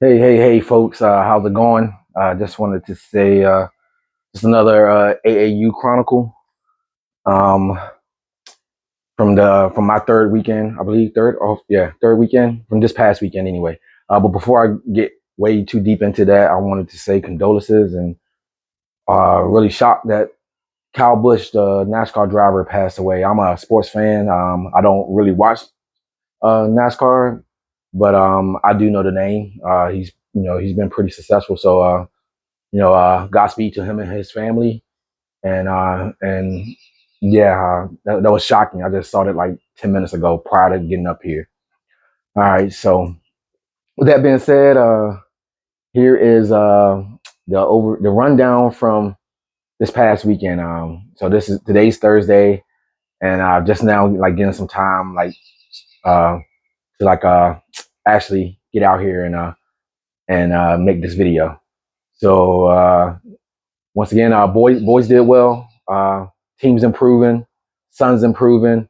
Hey, folks! How's it going? Just wanted to say, just another AAU Chronicle um, from my third weekend, I believe third weekend from this past weekend anyway. But before I get way too deep into that, I wanted to say condolences and really shocked that Kyle Busch, the NASCAR driver, passed away. I'm a sports fan. I don't really watch NASCAR, but I do know the name. He's been pretty successful, so. Godspeed to him and his family. And yeah, that was shocking. I just saw it like 10 minutes ago prior to getting up here. All right. So with that being said, here is the rundown from this past weekend. So today's Thursday, and just now like getting some time uh, to actually get out here and make this video. So once again, boys did well. Teams improving, Suns improving.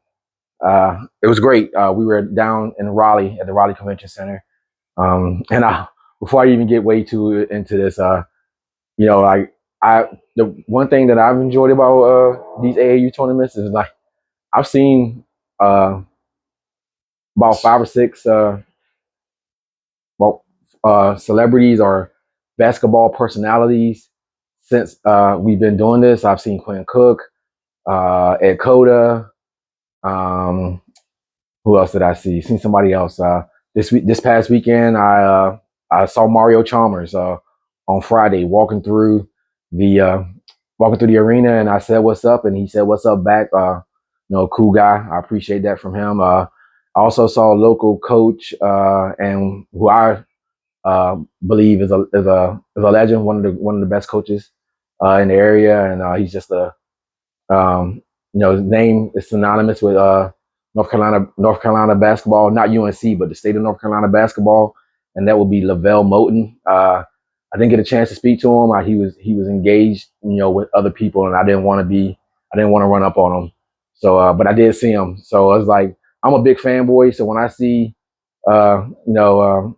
It was great. We were down in Raleigh at the Raleigh Convention Center. And before I even get way too into this, like the one thing that I've enjoyed about these AAU tournaments is like I've seen uh, about five or six well, celebrities or basketball personalities since we've been doing this. I've seen Quinn Cook, Ed Cota. Um, who else did I see? Seen somebody else. This past weekend, I saw Mario Chalmers on Friday the uh, walking through the arena, and I said what's up, and he said what's up back. Cool guy. I appreciate that from him. I also saw a local coach and who I believe is a legend, one of the best coaches in the area, and he's just a his name is synonymous with North Carolina basketball, not UNC, but the state of North Carolina basketball, and that would be Lavelle Moten. I didn't get a chance to speak to him. He was engaged, with other people, and I didn't want to run up on him. So, but I did see him. So I was like, I'm a big fanboy. So when I see, uh, you know,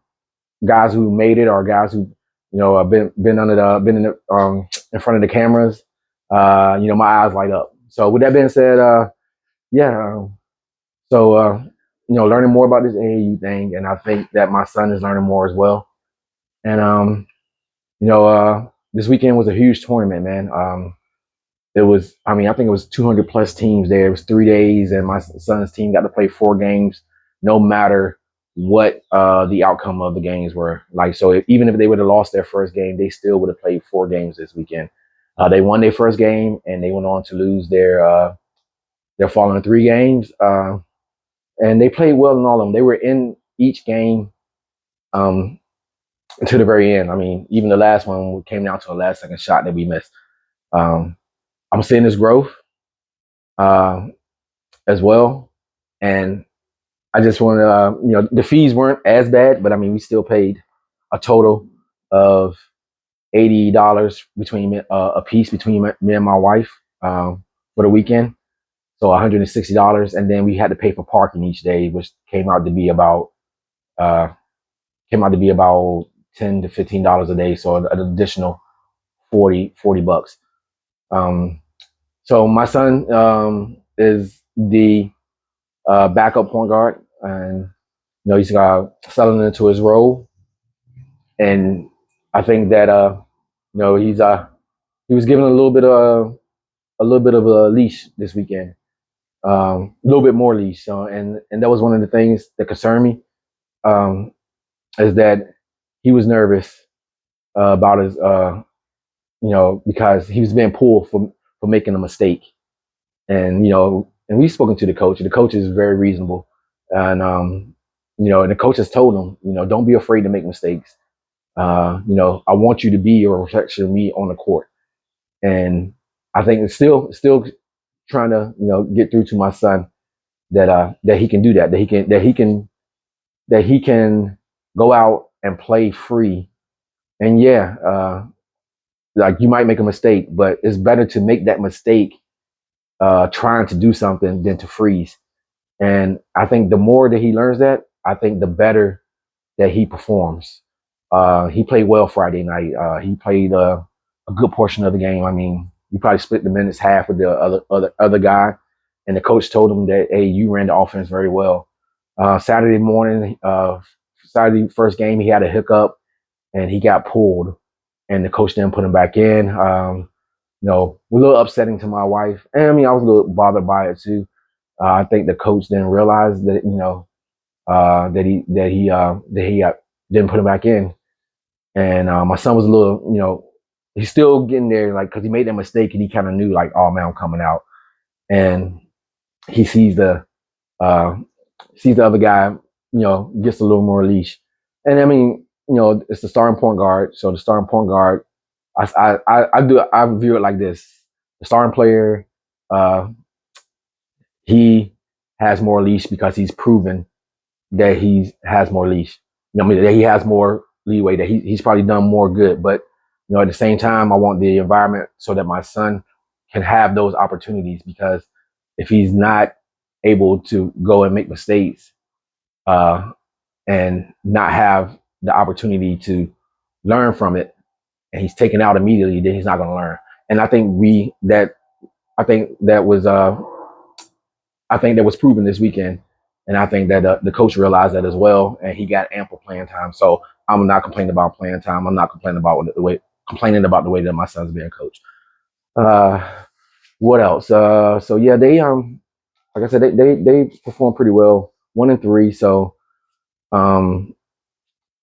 guys who made it or guys who, been in front of the cameras, my eyes light up. So with that being said, yeah, so learning more about this AAU thing, and I think that my son is learning more as well. And this weekend was a huge tournament, man. I think it was 200 plus teams there. It was 3 days, and my son's team got to play four games, no matter what the outcome of the games were. Like, so even if they would have lost their first game, they still would have played four games this weekend. They won their first game, and they went on to lose their following three games. And they played well in all of them. They were in each game um, to the very end. I mean, even the last one came down to a last second shot that we missed. Um, I'm seeing this growth uh, as well. And I just want to, the fees weren't as bad, but I mean, we still paid a total of $80 between a piece between me and my wife for the weekend. So $160, and then we had to pay for parking each day, which uh, came out to be about $10 to $15 a day, so an additional 40 bucks. So my son is the backup point guard, and he's settling into his role, and I think that he was given a little bit of a leash this weekend, a little bit more leash, and that was one of the things that concerned me, um, is that he was nervous about his because he was being pulled for making a mistake, and we've spoken to the coach. The coach is very reasonable, and and the coach has told him, don't be afraid to make mistakes. I want you to be a reflection of me on the court, and I think it's still trying to get through to my son that he can do that he can go out and play free, and yeah, like you might make a mistake, but it's better to make that mistake trying to do something than to freeze. And I think the more that he learns that, I think the better that he performs. He played well Friday night. He played a good portion of the game. I mean, he probably split the minutes half with the other guy, and the coach told him that, hey, you ran the offense very well. Saturday morning, Saturday first game, he had a hiccup and he got pulled, and the coach didn't put him back in. A little upsetting to my wife, and I mean, I was a little bothered by it too. I think the coach didn't realize that that he didn't put him back in, and my son was a little, he's still getting there, like, because he made that mistake and he kind of knew, like, oh man, I'm coming out, and he uh, sees the other guy, gets a little more leash, and I mean, it's the starting point guard, so the starting point guard, I view it like this: the starting player, uh, he has more leash because he's proven that he has more leash. I mean, that he has more leeway, that he's probably done more good. But at the same time, I want the environment so that my son can have those opportunities, because if he's not able to go and make mistakes, uh, and not have the opportunity to learn from it, and he's taken out immediately, then he's not going to learn. And I think that was proven this weekend, and I think that the coach realized that as well, and he got ample playing time. So I'm not complaining about playing time. I'm not complaining about the way that my son's being coached. Uh, what else? So yeah, they like I said, they performed pretty well, 1-3. So um,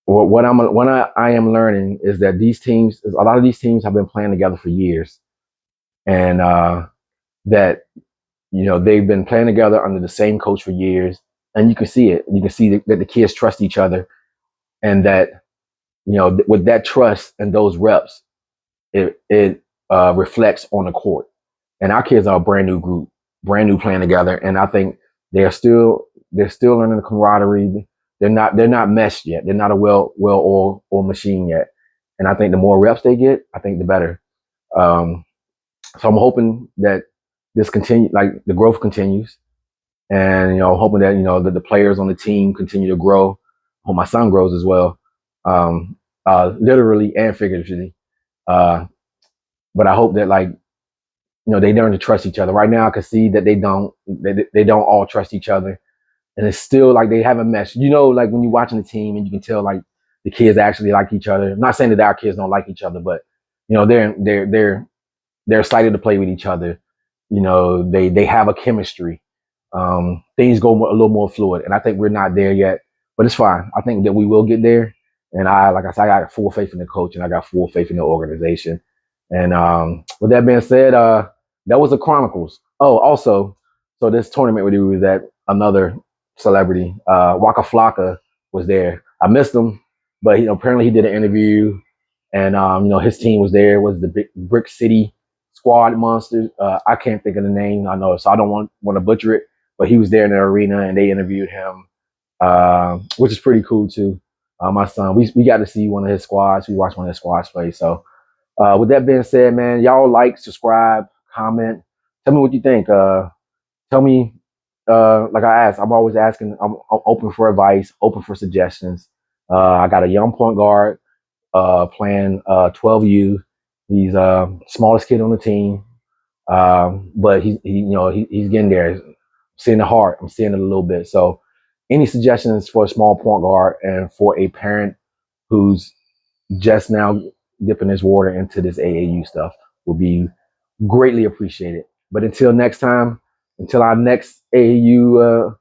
what I am learning is that a lot of these teams have been playing together for years, and that they've been playing together under the same coach for years, and you can see it. You can see that the kids trust each other, and that with that trust and those reps, it reflects on the court. And our kids are a brand new group, brand new playing together, and I think they're still learning the camaraderie. They're not meshed yet. They're not a well oiled machine yet. And I think the more reps they get, I think the better. Um, so I'm hoping that like the growth continues, and hoping that that the players on the team continue to grow. Hope my son grows as well, literally and figuratively. Uh, but I hope that, like, they learn to trust each other. Right now, I can see that they don't all trust each other, and it's still like they haven't meshed. Like when you're watching the team and you can tell, like, the kids actually like each other. I'm not saying that our kids don't like each other, but they're excited to play with each other. They have a chemistry. Things go a little more fluid, and I think we're not there yet, but it's fine. I think that we will get there, and like I said, I got full faith in the coach, and I got full faith in the organization. And with that being said, that was the Chronicles. Oh, also, so this tournament we was at, another celebrity, Waka Flocka, was there. I missed him, but apparently he did an interview, and his team was there. Was the Big Brick City Squad Monsters? I can't think of the name. I know, so I don't want to butcher it. But he was there in the arena, and they interviewed him, which is pretty cool too. My son, we got to see one of his squads. We watched one of his squads play. So with that being said, man, y'all like, subscribe, comment, tell me what you think. Tell me, like I asked, I'm always asking. I'm open for advice, open for suggestions. I got a young point guard playing 12U. He's smallest kid on the team, but he's getting there. I'm seeing the heart. I'm seeing it a little bit. So, any suggestions for a small point guard and for a parent who's just now dipping his water into this AAU stuff will be greatly appreciated. But until next time, until our next AAU